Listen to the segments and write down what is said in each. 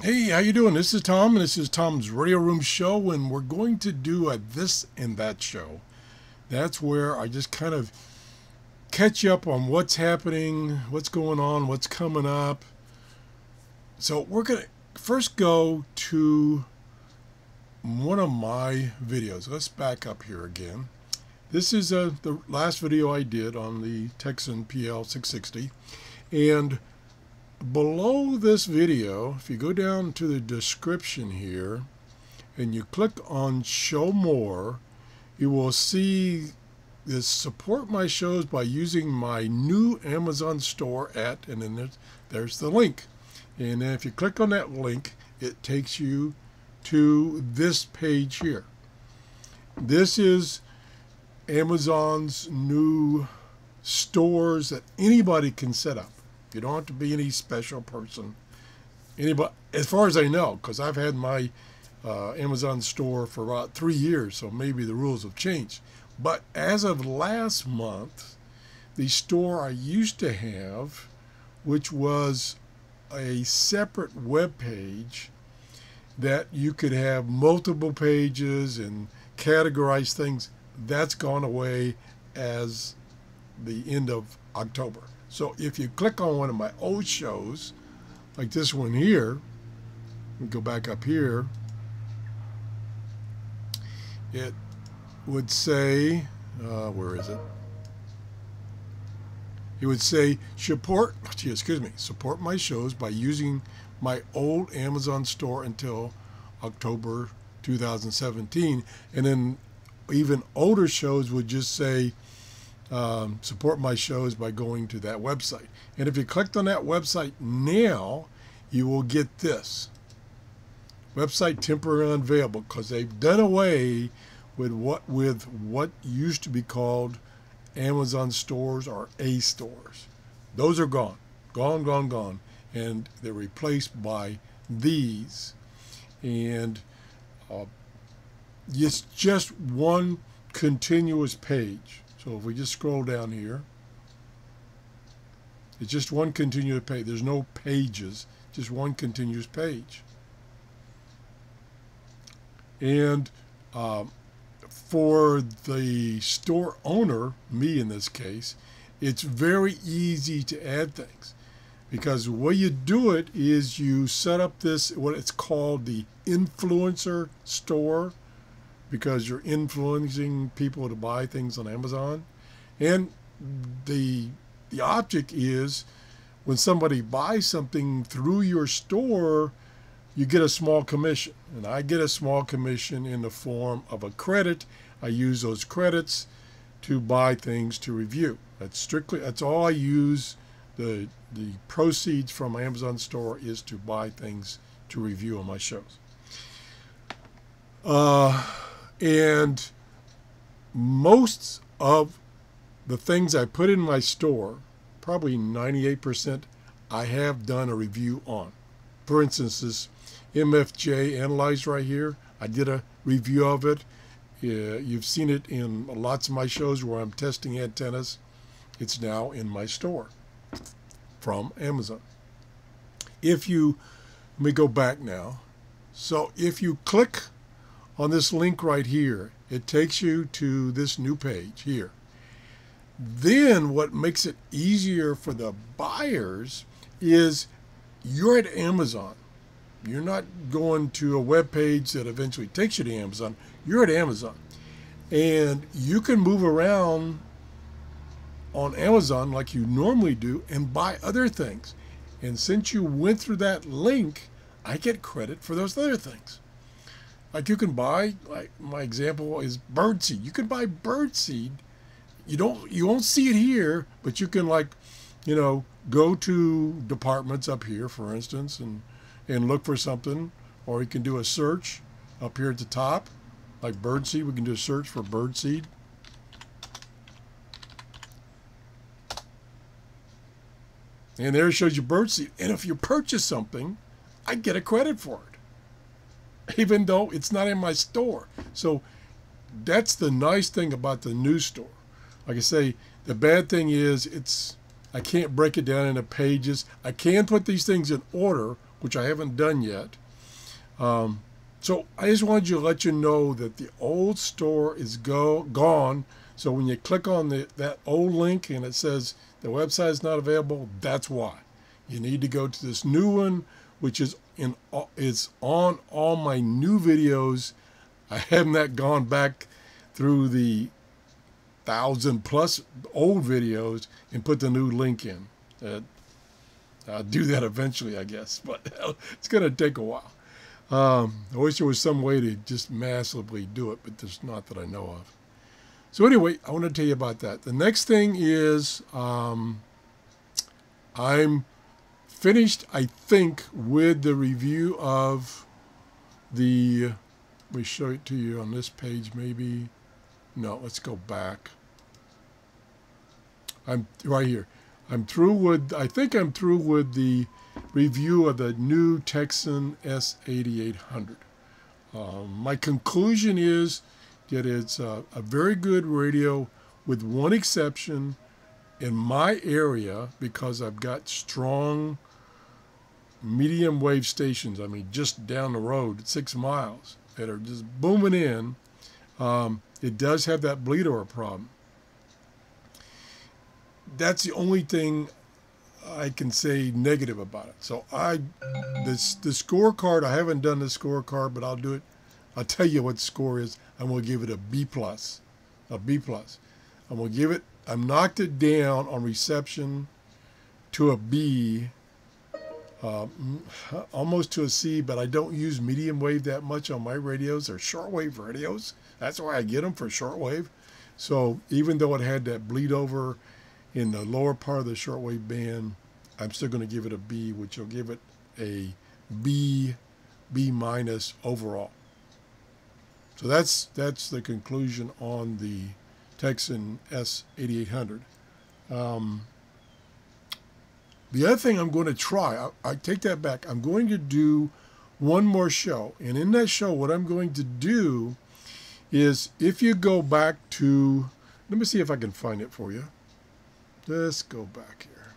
Hey, how you doing? This is Tom, and this is Tom's Radio Room Show, and we're going to do a This and That show. That's where I just kind of catch you up on what's happening, what's going on, what's coming up. So we're going to first go to one of my videos. Let's back up here again. This is the last video I did on the Texan PL660, and below this video, if you go down to the description here and you click on show more, you will see this support my shows by using my new Amazon store at, and then there's the link. And then if you click on that link, it takes you to this page here. This is Amazon's new stores that anybody can set up. You don't have to be any special person. Anybody, as far as I know, because I've had my Amazon store for about 3 years, so maybe the rules have changed. But as of last month, the store I used to have, which was a separate web page that you could have multiple pages and categorize things, that's gone away as the end of October. So if you click on one of my old shows, like this one here, we go back up here, it would say, where is it? It would say support my shows by using my old Amazon store until October 2017. And then even older shows would just say, support my shows by going to that website. And if you clicked on that website now, you will get this website temporarily unavailable, because they've done away with what used to be called Amazon stores or A stores. Those are gone, and they're replaced by these. And it's just one continuous page. So if we just scroll down here, it's just one continuous page. There's no pages, just one continuous page. And for the store owner, me in this case, it's very easy to add things, because the way you do it is you set up this, what it's called the influencer store, because you're influencing people to buy things on Amazon. And the object is, when somebody buys something through your store, you get a small commission. And I get a small commission in the form of a credit. I use those credits to buy things to review. That's all I use. The proceeds from my Amazon store is to buy things to review on my shows. And most of the things I put in my store, probably 98%, I have done a review on. For instance, this MFJ Analyze right here, I did a review of it. You've seen it in lots of my shows where I'm testing antennas. It's now in my store from Amazon. Let me go back now. So if you click on this link right here, it takes you to this new page here. Then what makes it easier for the buyers is you're at Amazon. You're not going to a web page that eventually takes you to Amazon. You're at Amazon. And you can move around on Amazon like you normally do and buy other things. And since you went through that link, I get credit for those other things. Like you can buy, like my example is birdseed. You can buy birdseed. You won't see it here, but you can, like, go to departments up here, for instance, and look for something, or you can do a search up here at the top, like birdseed. We can do a search for birdseed. And there it shows you birdseed. And if you purchase something, I get a credit for it, even though it's not in my store. So that's the nice thing about the new store. Like I say, the bad thing is I can't break it down into pages. I can put these things in order, which I haven't done yet. So I just wanted to let you know that the old store is gone. So when you click on that old link and it says the website is not available, that's why. You need to go to this new one, which is on all my new videos. I have not gone back through the 1,000+ old videos and put the new link in. I'll do that eventually, I guess, but it's going to take a while. I wish there was some way to just massively do it, but there's not that I know of. So anyway, I want to tell you about that. The next thing is I'm finished, I think, with the review of the, let me show it to you on this page maybe. No, let's go back. I'm right here. I'm through with, I think I'm through with the review of the new Texan S8800. My conclusion is that it's a very good radio with one exception in my area, because I've got strong medium wave stations. I mean, just down the road, 6 miles, that are just booming in. It does have that bleed over problem. That's the only thing I can say negative about it. So the scorecard, I haven't done the scorecard, but I'll do it. I'll tell you what the score is. I'm going to give it a B+. A B+. I'm going to give it, I knocked it down on reception to a B, almost to a C, but I don't use medium wave that much on my radios. They're shortwave radios. That's why I get them, for shortwave. So even though it had that bleed over in the lower part of the shortwave band, I'm still going to give it a B, which will give it a B minus overall. So that's the conclusion on the Texan S8800. The other thing I'm going to try, I take that back. I'm going to do one more show. And in that show, what I'm going to do is, if you go back to, let me see if I can find it for you. Let's go back here.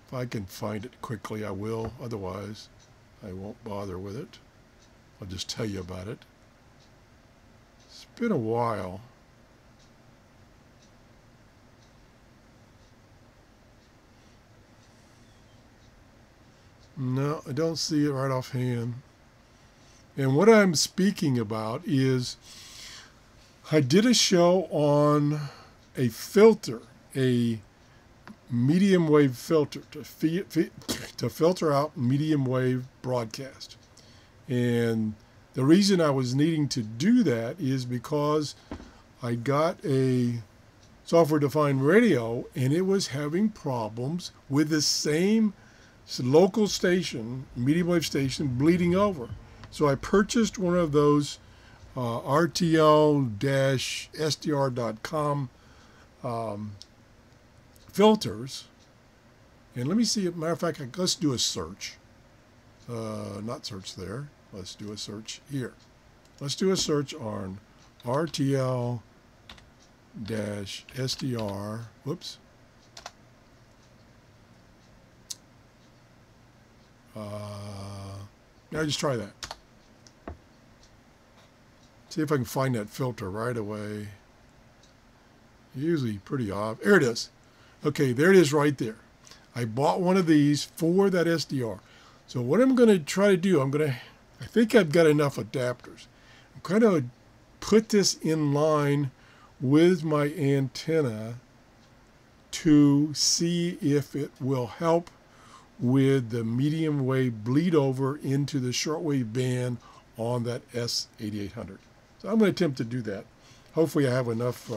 If I can find it quickly, I will. Otherwise, I won't bother with it. I'll just tell you about it. It's been a while. No, I don't see it right offhand. And what I'm speaking about is, I did a show on a filter, a medium wave filter to filter out medium wave broadcast. And the reason I was needing to do that is because I got a software-defined radio and it was having problems with the same local station, medium wave station, bleeding over. So I purchased one of those RTL-SDR.com filters. And let me see, matter of fact, let's do a search. Not search there. Let's do a search here. Let's do a search on RTL-SDR. Whoops. Now just try that. See if I can find that filter right away. Usually pretty obvious. There it is. Okay, there it is right there. I bought one of these for that SDR. So what I'm going to try to do, I think I've got enough adapters. I'm going to put this in line with my antenna to see if it will help with the medium wave bleed over into the shortwave band on that S8800. So I'm going to attempt to do that. Hopefully I have enough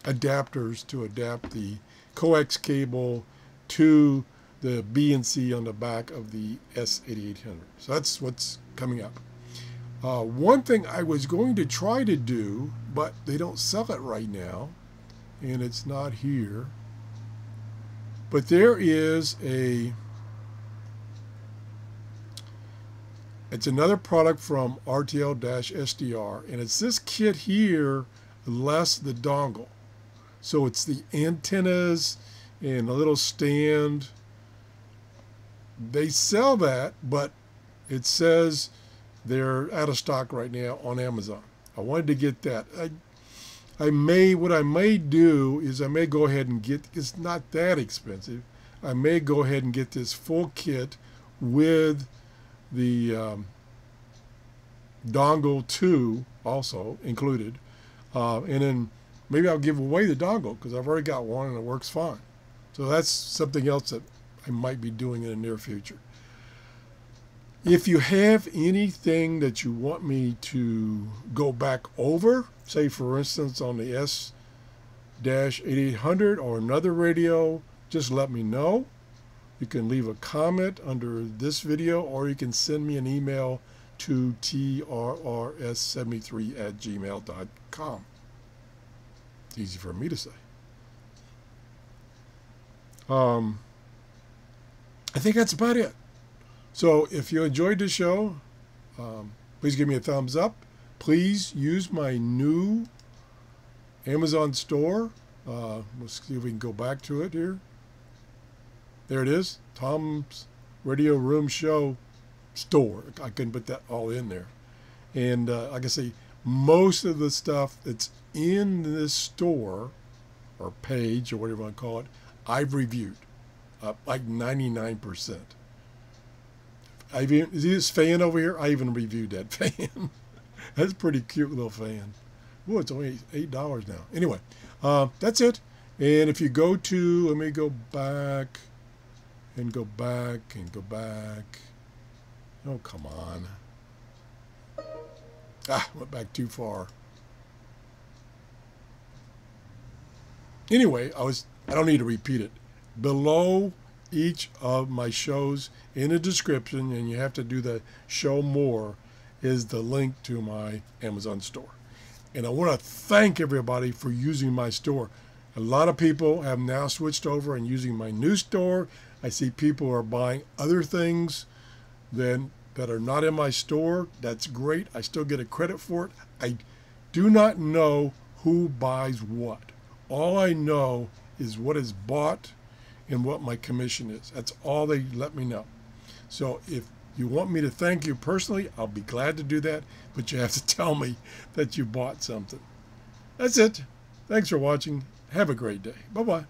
adapters to adapt the coax cable to the B and C on the back of the S8800. So that's what's coming up. One thing I was going to try to do, but they don't sell it right now, and it's not here. But there is it's another product from RTL-SDR, and it's this kit here, less the dongle. So it's the antennas and a little stand They sell that, but it says they're out of stock right now on Amazon. I wanted to get that. What I may do is I may go ahead and get, it's not that expensive. I may go ahead and get this full kit with the dongle 2 also included. And then maybe I'll give away the dongle because I've already got one and it works fine. So that's something else that I might be doing in the near future. If you have anything that you want me to go back over, say for instance on the S-8800 or another radio, just let me know. You can leave a comment under this video, or you can send me an email to TRRS73@gmail.com. It's easy for me to say. I think that's about it. So if you enjoyed the show, please give me a thumbs up. Please use my new Amazon store. Let's see if we can go back to it here. There it is, Tom's Radio Room Show store. I couldn't put that all in there. And like I say, most of the stuff that's in this store or page or whatever you want to call it, I've reviewed, like 99%. See this fan over here? I even reviewed that fan. That's a pretty cute little fan. Oh, it's only $8 now. Anyway, that's it. And if you go to, let me go back and go back and go back. Oh, come on. Went back too far. Anyway, I don't need to repeat it. Below each of my shows in the description, and you have to do the show more, is the link to my Amazon store. And I want to thank everybody for using my store. A lot of people have now switched over and using my new store. I see people are buying other things that are not in my store. That's great. I still get a credit for it. I do not know who buys what. All I know is what is bought and what my commission is. That's all they let me know. So if you want me to thank you personally, I'll be glad to do that, but you have to tell me that you bought something. That's it. Thanks for watching. Have a great day. Bye-bye.